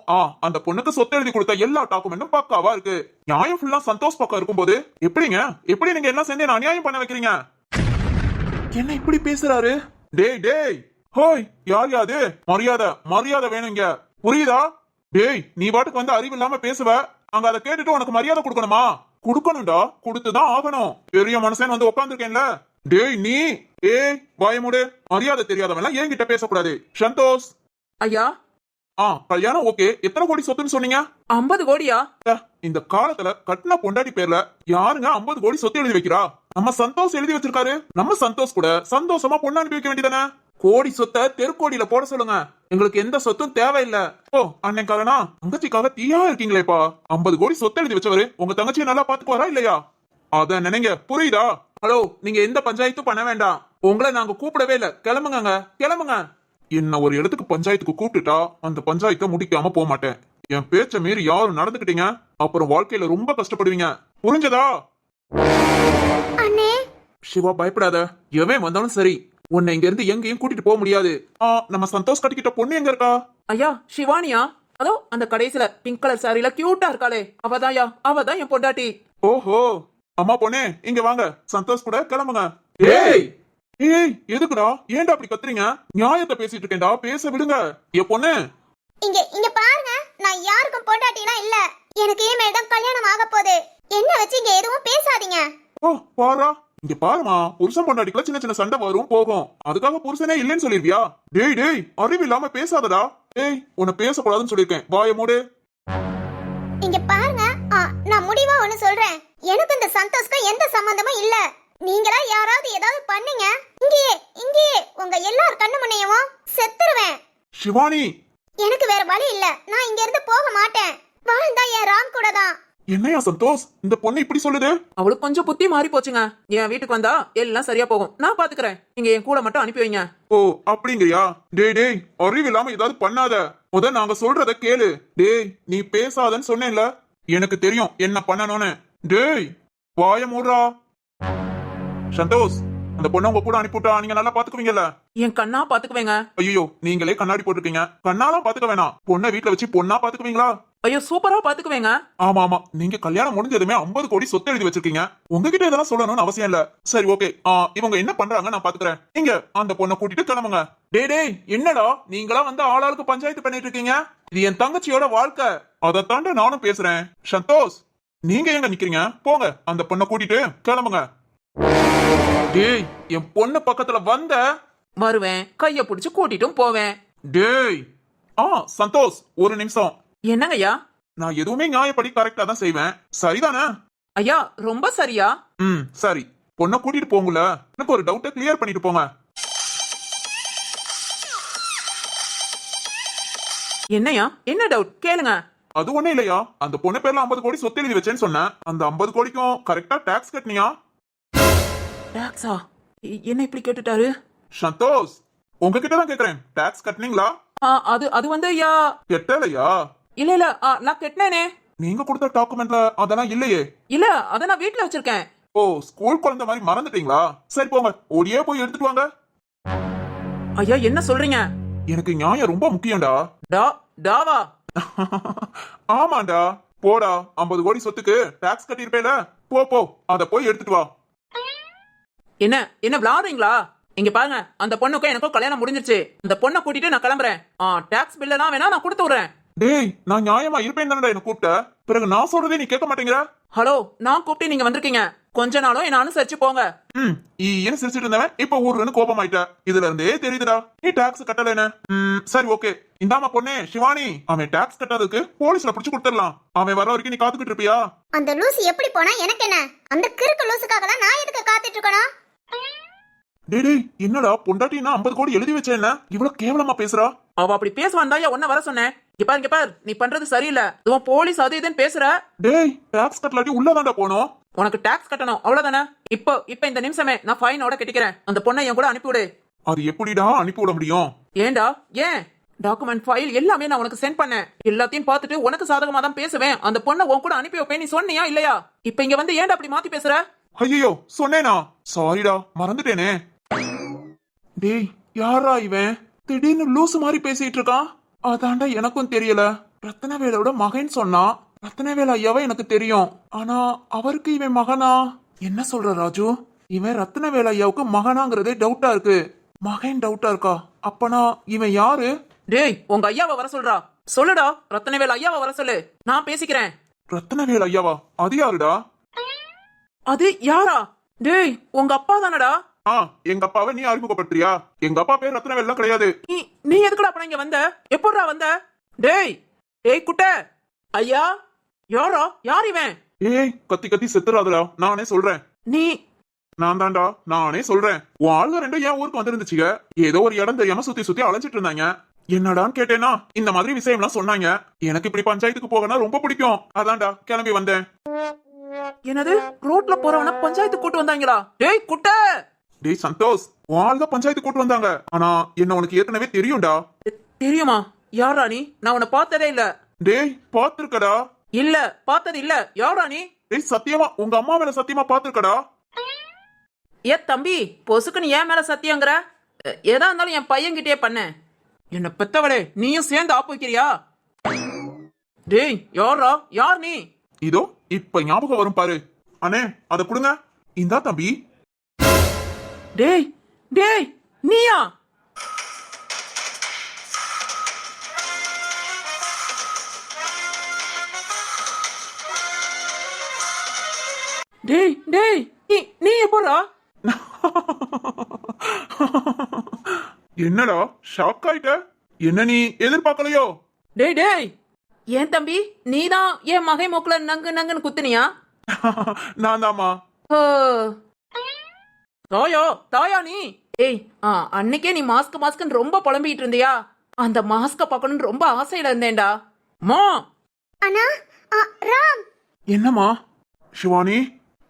அந்த பொண்ணுக்கு சொத்து எழுதி கொடுத்த எல்லா டாக்குமெண்ட்டும் பக்காவா இருக்கு. நியாயம் ஃபுல்லா சந்தோஷ் பக்கம் இருக்கும்போது எப்படி நீங்க எல்லாம் சேர்ந்து என்ன அநியாயம் பண்ண வைக்கிறீங்க? என்ன இப்படி பேசுறாரு? டேய் ஹோய், யார் யாது? மரியாதை வேணுங்க, புரியுதா? டேய், நீ பாட்டுக்கு வந்து அறிவு இல்லாம பேசுவ, அங்க அதை கேட்டுட்டு உனக்கு மரியாதை கொடுக்கணுமா? கொடுக்கணும்டா, கொடுத்துதான் ஆகணும். பெரிய மனுஷன் வந்து உட்காந்துருக்கேன்ல. டேய் நீ, வாய மூடு. மரியாதை தெரியாதவன் என்கிட்ட பேசக்கூடாது. சந்தோஷ். ஐயா. கல்யாணம் ஓகே. எத்தனை கோடி சொத்துன்னு சொன்னீங்க? 50 கோடியா? இந்த காலத்துல கட்டின பொண்டாட்டி பேர்ல யாருங்க 50 கோடி சொத்து எழுதி வைக்கிறா? நம்ம சந்தோஷ் எழுதி வச்சிருக்காரு. நம்ம சந்தோஷ் கூட சந்தோஷமா பொண்ணு அனுப்பி வைக்க வேண்டியதானே? கோடி சொத்தை தெருக்கோடியில போட சொல்லுங்க. எங்களுக்கு எந்த சொத்தும் தேவையில்லை. அண்ணன் காரனா தங்கச்சிக்காக தீயா இருக்கீங்களேப்பா. 50 கோடி சொத்து எழுதி வச்சவரு உங்க தங்கச்சியை நல்லா பாத்துக்குவாரா இல்லையா? அத நினைங்க, புரியுதா? ஹலோ, நீங்க எந்த பஞ்சாயத்தும் பண்ண வேண்டாம். உங்களை நாங்க கூப்பிடவே இல்ல. கிளம்புங்க. என்ன ஒரு இடத்துக்கு பஞ்சாயத்துக்கு கூப்பிட்டுட்டா அந்த பஞ்சாயத்தை முடிக்காம போக மாட்டேன். என் பேச்ச மீறி யாரும் நடந்துக்கிட்டீங்க, அப்புறம் வாழ்க்கையில ரொம்ப கஷ்டப்படுவீங்க, புரிஞ்சதா? சிவா, பயப்படாத. எவன் வந்தாலும் சரி, உன்னை இங்க இருந்து எங்கேயும் கூட்டிட்டு போக முடியாது. நம்ம சந்தோஷ் கட்டிக்கிட்ட பொண்ணு எங்க இருக்கா? ஐயா, சிவானியா? அதோ அந்த கடைசில பிங்க் கலர் சாரில கியூட்டா இருக்காளே, அவதான் என் பொண்டாட்டி. ஓஹோ, அம்மா பொண்ணே இங்க வாங்க. சந்தோஷ் கூட கிளம்புங்க. எதுக்குடா? ஏன்டா அப்படி கத்துறீங்க? நியாயத்தை பேசிட்டு இருக்கேன்டா, பேச விடுங்க. என் பொண்ணு இங்க பாருங்க, நான் யாருக்கும் பொண்டாட்டினா இல்ல. எனக்கு இனிமேல் தான் கல்யாணம் ஆக போகுது. என்ன வச்சு இங்க எதுவும் பேசாதீங்க. பாரா, இங்க பாருமா, புருஷன் பொண்டாட்டிக்குள்ள சின்ன சின்ன சண்டை வரும் போகும். அதுக்காக புருஷனே இல்லைன்னு சொல்லிருவியா? டேய் அறிவு இல்லாம பேசாதடா. உன்னை பேசக்கூடாதுன்னு சொல்லிருக்கேன், வாய மூடு. இங்க பாருங்க, நான் முடிவா ஒண்ணு சொல்றேன். எனக்கு இந்த சந்தோஷ்க்கும் எந்த சம்பந்தமும் இல்ல. நீங்களா யாராவது ஏதாவது பண்ணீங்க, இங்கேயே உங்க எல்லார் கண்ணு முன்னையவும் செத்துருவேன். சிவானி, எனக்கு வேற வழி இல்ல, நான் இங்க இருந்து போக மாட்டேன். வாழ்ந்தா என் ராம் கூட தான். என்னையா சந்தோஷ், இந்த பொண்ணு இப்படி சொல்லுது? அவளுக்கு கொஞ்சம் புத்தி மாறி போச்சுங்க. என் வீட்டுக்கு வந்தா எல்லாம் சரியா போகும். நான் பாத்துக்கிறேன். நீங்க என் கூட மட்டும் அனுப்பி வைங்க. ஓ அப்படிங்கறியா? டேய் டேய், அறிவு இல்லாம ஏதாவது பண்ணாத. நாங்க சொல்றத கேளு. டேய், நீ பேசாதன்னு சொன்னேன்ல, எனக்கு தெரியும் என்ன பண்ணணும்னு. டேய் வாய மூடுறா. சந்தோஷ், அந்த பொண்ணை உங்க கூட அனுப்பிவிட்டா நீங்க நல்லா பாத்துக்குவீங்கல்ல? என் கண்ணா பாத்துக்குவேங்க. ஐயோ, நீங்களே கண்ணாடி போட்டிருக்கீங்க, கண்ணாலாம் பாத்துக்க வேணாம். பொண்ணை வீட்டுல வச்சு பொண்ணா பாத்துக்குவீங்களா? ஐயோ சூப்பரா பாத்துக்குவேங்க. ஆமா ஆமா, நீங்க கல்யாணம் முடிஞ்சதுமே 50 கோடி சொத்து எழுதி வச்சிருக்கீங்க. உங்ககிட்ட இதெல்லாம் சொல்லணும்னு அவசியம் இல்ல. சரி ஓகே, இவங்க என்ன பண்றாங்க நான் பாத்துக்கிறேன். நீங்க அந்த பொண்ணை கூட்டிட்டு கிளம்புங்க. டேய் டேய், என்னடா நீங்களா வந்து ஆளாளுக்கு பஞ்சாயத்து பண்ணிட்டு இருக்கீங்க? இது என் தங்கச்சியோட வாழ்க்கை, அதை தாண்ட நானும் பேசுறேன். சந்தோஷ், நீங்க எங்க நிக்கிறீங்க? போங்க, அந்த பொண்ணை கூட்டிட்டு கிளம்புங்க. டேய், என் பொண்ணு பக்கத்துல வந்த வருவேன், கைய புடிச்சு கூட்டிட்டும் போவேன். டேய். சந்தோஷ், ஒரு நிமிஷம். என்னங்க ஐயா? நான் எதுவுமே நியாயப்படி கரெக்டா தான் செய்வேன், சரிதானே? ஐயா ரொம்ப சரியா? சரி, பொண்ணை கூட்டிட்டு போங்கல. எனக்கு ஒரு டவுட்டை கிளியர் பண்ணிட்டு போங்க. என்னையா, என்ன டவுட் கேளுங்க. அது ஒண்ணு இல்லையா, அந்த பொண்ணு பேர்ல 50 கோடி சொத்து எழுதி வச்சேன்னு சொன்னேன். அந்த 50 கோடிக்கும் கரெக்டா டாக்ஸ் கட்டினியா? டாக்ஸா? என்ன இப்படி கேட்டுட்டாரு? சந்தோஷ், உங்ககிட்ட தான் கேக்குறேன், டாக்ஸ் கட்டினீங்களா? அது வந்து ஐயா. கெட்டலையா? இல்ல இல்ல, நான் கெட்டினேனே. நீங்க கொடுத்த டாக்குமெண்ட்ல அதெல்லாம் இல்லையே. இல்ல, அத நான் வீட்ல வச்சிருக்கேன். ஓ, ஸ்கூல் குழந்தை மாதிரி மறந்துட்டீங்களா? சரி போங்க, ஓடியே போய் எடுத்துட்டு வாங்க. ஐயா என்ன சொல்றீங்க? எனக்கு நியாயம் ரொம்ப முக்கியம்டா. டாவா? ஆமாண்டா, போடா. 50 கோடி சொத்துக்கு டாக்ஸ் கட்டிருப்பேல, போ அத போய் எடுத்துட்டு வா. என்ன விளாடுறீங்களா? இங்க பாருங்க, அந்த பொண்ணுக்கும் எனக்கும் கல்யாணம் முடிஞ்சிருச்சு. அந்த பொண்ணை கூட்டிட்டு நான் கிளம்புறேன். டாக்ஸ் பில்லாம் வேணா நான் கொடுத்து விடுறேன். டேய், நான் நியாயமா இருப்பேன் தானடா என்ன கூப்பிட்ட. பிறகு நான் சொல்றதே நீ கேட்க மாட்டேங்கிற. ஹலோ, நான் கூப்பிட்டு நீங்க வந்திருக்கீங்க. கொஞ்ச நாளும் என்ன அனுசரிச்சு போங்க. என்ன சிரிச்சிட்டு இருந்தவன் இப்ப ஊருன்னு கோபமாயிட்ட. இதுல இருந்தே தெரியுதுடா நீ டாக்ஸ் கட்டலன்னு. சரி ஓகே, இந்தாமா பொண்ணே சிவானி, அவன் டாக்ஸ் கட்டாததுக்கு போலீஸ்ல புடிச்சு கொடுத்துடலாம். அவன் வர வரைக்கும் நீ காத்துக்கிட்டு இருப்பியா? அந்த லூசு எப்படி போனா எனக்கு என்ன? அந்த கிறுக்கு லூசுக்காக நான் எதுக்கு காத்துட்டு இருக்கணும்? டேய் என்னடா பொண்டாட்டினா 50 கோடி எழுதி வச்ச என்ன இவ்வளவு கேவலமா பேசுறா? அவ அப்படி பேசுவான்டா உன்ன வர சொன்னேன். இங்க பாரு, நீ பண்றது சரியில்லை. இதுவும் போலீஸ் அது இதுன்னு பேசுற. டேய், டாக்ஸ் கட்டலாட்டி உள்ளதாண்டா போனோம். உனக்கு டாக்ஸ் கட்டணும் அவ்வளவுதானே? இப்போ இந்த நிமிஷமே நான் ஃபைனோட கட்டிக்கிறேன். அந்த பொண்ணை என் கூட அனுப்பிவிடு. அது எப்படிடா அனுப்பி விட முடியும்? ஏண்டா? ஏன்? டாக்குமெண்ட் ஃபைல் எல்லாமே நான் உனக்கு சென்ட் பண்ணேன். எல்லாத்தையும் பார்த்துட்டு உனக்கு சாதகமா தான் பேசுவேன். அந்த பொண்ணை உன் கூட அனுப்பி வைப்பேன் நீ சொன்னியா இல்லையா? இப்ப இங்க வந்து ஏன்டா அப்படி மாத்தி பேசுற? ஐயோ சொன்னேனா? சாரிடா, மறந்துட்டேனே. டேய், யாரா இவன் திடீர்னு லூசு மாதிரி பேசிட்டு இருக்கான்? அதாண்டா எனக்கும் தெரியல. ரத்னவேலோட மகன் சொன்னா. ரத்னவேல் ஐயாவை எனக்கு தெரியும், ஆனா அவருக்கு இவன் மகனா? என்ன சொல்ற ராஜு? இவன் ரத்னவேல் ஐயாவுக்கு மகனாங்கிறதே டவுட்டா இருக்கு. மகன் டவுட்டா இருக்கா? அப்பனா இவன் யாரு? டேய், உங்க ஐயாவை வர சொல்றா. சொல்லுடா, ரத்னவேல் ஐயாவை வர சொல்லு, நான் பேசிக்கிறேன். ரத்னவேல் ஐயாவா? அது யாருடா? அது யாரா? டேய், உங்க அப்பா தானடா? எங்க அப்பாவை நீ அறிமுகப்படுத்துறியா? எங்க அப்பா பேர் ரத்னவேல்லாம் கிடையாது. நீ எதுக்குடா அப்ப இங்க வந்த? எப்படிடா வந்த? டேய் குட்ட ஐயா, யார் இவன்? ஏய், கத்தி கத்தி செத்துறாதடா, நானே சொல்றேன். நான் தான்டா, நானே சொல்றேன். உன் ஆளுங்க ரெண்டும் என் ஊருக்கு வந்துருந்துச்சுங்க. ஏதோ ஒரு இடம் தெரியாம சுத்தி அலைஞ்சிட்டு இருந்தாங்க. என்னடான்னு கேட்டேன்னா இந்த மாதிரி விஷயம்லாம் சொன்னாங்க. எனக்கு இப்படி பஞ்சாயத்துக்கு போகனா ரொம்ப பிடிக்கும், அதான்டா கிளம்பி வந்தேன். என்னது, ரோட்ல போறவன பஞ்சாயத்து கூட்டு வந்தாங்களா? டேய் குட்ட. டேய் சந்தோஷ், உன் ஆள் தான் பஞ்சாயத்து கூட்டு வந்தாங்க. ஆனா என்ன உனக்கு ஏற்கனவே தெரியும்டா. தெரியுமா? யாரா நீ? நான் உன்னை பார்த்ததே இல்ல. டேய், பாத்துருக்கடா. இல்ல, பார்த்தது இல்ல. யாரா நீ? டேய் சத்தியமா, உங்க அம்மா மேல சத்தியமா பாத்துருக்கடா. ஏ தம்பி, பொசுக்குன்னு ஏன் மேல சத்தியங்கிற? எதா இருந்தாலும் என் பையன்கிட்டயே பண்ண. என்ன பெத்தவளே, நீயும் சேர்ந்து ஆப்பு வைக்கிறியா? டேய், யார் நீ? இதோ இப்ப ஞாபகம் வரும் பாரு. அண்ணே, அத கொடுங்க. இந்தா தம்பி. டேய் நீயா? டேய் நீ எப்போடா? என்னடா ஷாக் ஆயிட்ட? என்ன நீ எதிர்பார்க்கலையோ? டேய் ஏன் தம்பி, நீதான் என் மகை மூக்குல நங்குன்னு குத்துனியா? நான் தாமா. தாயா நீ? ஏய், அன்னைக்கே நீ மாஸ்க் ரொம்ப புலம்பிட்டு இருந்தியா? அந்த மாஸ்க பார்க்கணும்னு ரொம்ப ஆசையில இருந்தேன்டா. மா அண்ணா ராம் என்னம்மா சிவானி?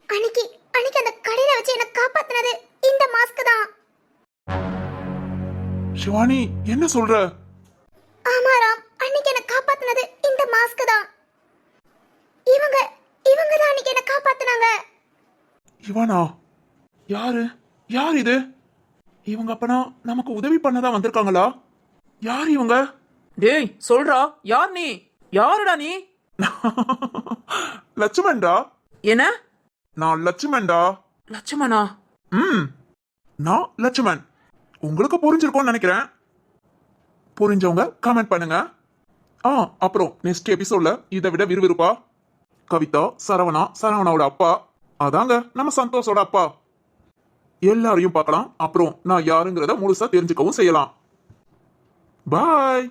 அன்னைக்கு அன்னைக்கு அந்த கடையில வச்சு என்ன காப்பாத்துனது இந்த மாஸ்க் தான். சிவானி என்ன சொல்ற? ஆமா ராம், அன்னைக்கு என்ன காப்பாத்துனது இந்த மாஸ்க் தான். இவங்க இவங்க தான் அன்னைக்கு என்ன காப்பாத்துனாங்க. இவனா? யாரு யார் இது? இவங்க அப்பனா நமக்கு உதவி பண்ணதான் வந்திருக்காங்களா? யார் இவங்க? டேய் சொல்றா, யார் நீ? யாருடா நீ? லட்சுமண்டா. என்ன நான் லட்சுமண்டா. லட்சுமணா? நான் லட்சுமண். உங்களுக்கு புரிஞ்சிருக்கும்னு நினைக்கிறேன். புரிஞ்சவங்க கமெண்ட் பண்ணுங்க. அப்புறம் நெக்ஸ்ட் எபிசோட்ல இதை விட விறுவிறுப்பா கவிதா, சரவணாவோட அப்பா, அதாங்க நம்ம சந்தோஷோட அப்பா, எல்லாரையும் பார்க்கலாம். அப்புறம் நான் யாருங்கிறத முழுசா தெரிஞ்சுக்கவும் செய்யலாம். பாய்.